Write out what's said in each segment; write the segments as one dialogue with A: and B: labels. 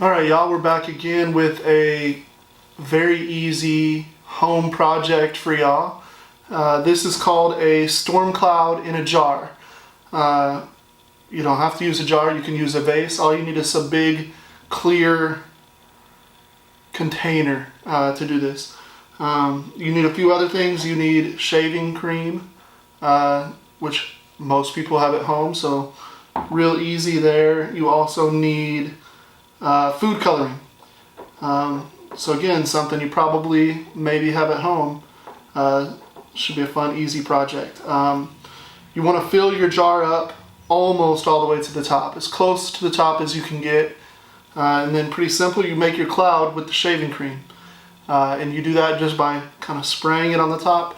A: Alright y'all, we're back again with a very easy home project for y'all. This is called a storm cloud in a jar. You don't have to use a jar, you can use a vase. All you need is a big clear container to do this. You need a few other things. You need shaving cream, which most people have at home, so real easy there. You also need food coloring. So again, something you probably maybe have at home. Should be a fun, easy project. You want to fill your jar up almost all the way to the top, as close to the top as you can get. And then pretty simple, you make your cloud with the shaving cream. And you do that just by kind of spraying it on the top.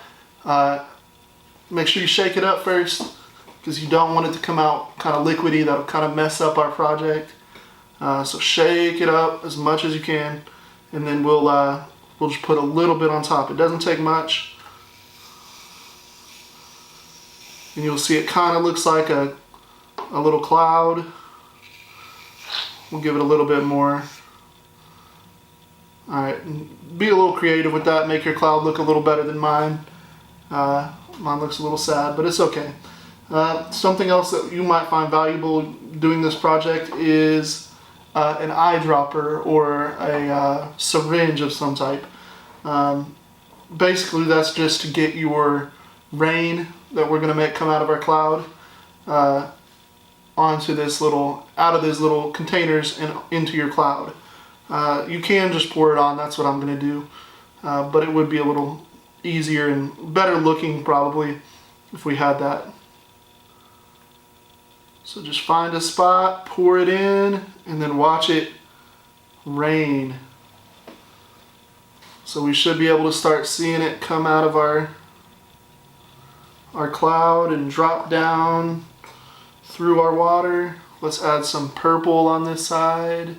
A: Make sure you shake it up first, because you don't want it to come out kind of liquidy. That'll kind of mess up our project. So shake it up as much as you can, and then we'll just put a little bit on top. It doesn't take much, and you'll see it kind of looks like a little cloud. We'll give it a little bit more. Alright, be a little creative with that. Make your cloud look a little better than mine. Mine looks a little sad, but it's okay. Something else that you might find valuable doing this project is an eyedropper or a syringe of some type. Basically, that's just to get your rain that we're going to make come out of our cloud onto this out of these little containers and into your cloud. You can just pour it on. That's what I'm going to do. But it would be a little easier and better looking probably if we had that. So just find a spot, pour it in, and then watch it rain. So we should be able to start seeing it come out of our cloud and drop down through our water. Let's add some purple on this side.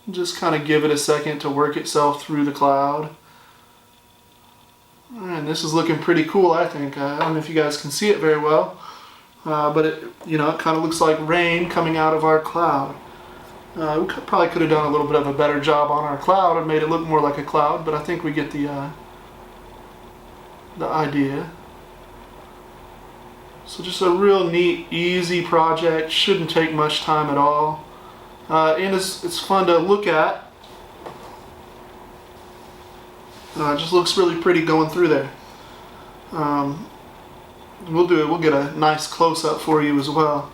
A: Just kind of give it a second to work itself through the cloud. And this is looking pretty cool, I think. I don't know if you guys can see it very well. But it kind of looks like rain coming out of our cloud. We probably could have done a little bit of a better job on our cloud and made it look more like a cloud, but I think we get the idea. So just a real neat, easy project. Shouldn't take much time at all. And it's fun to look at. It just looks really pretty going through there. We'll get a nice close-up for you as well.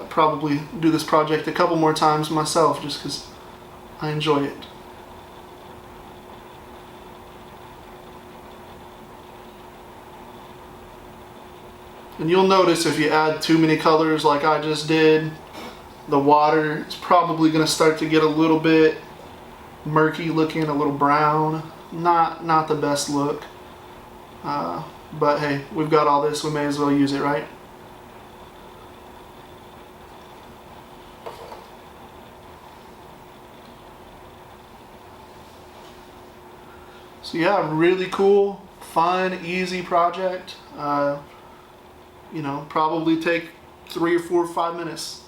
A: Probably do this project a couple more times myself just because I enjoy it. And you'll notice if you add too many colors like I just did, the water is probably going to start to get a little bit murky looking, a little brown. Not the best look. But hey, we've got all this, we may as well use it, right? So yeah, really cool, fun, easy project. Probably take 3 or 4 or 5 minutes.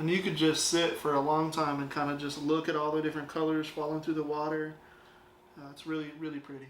A: And you could just sit for a long time and kind of just look at all the different colors falling through the water. It's really, really pretty.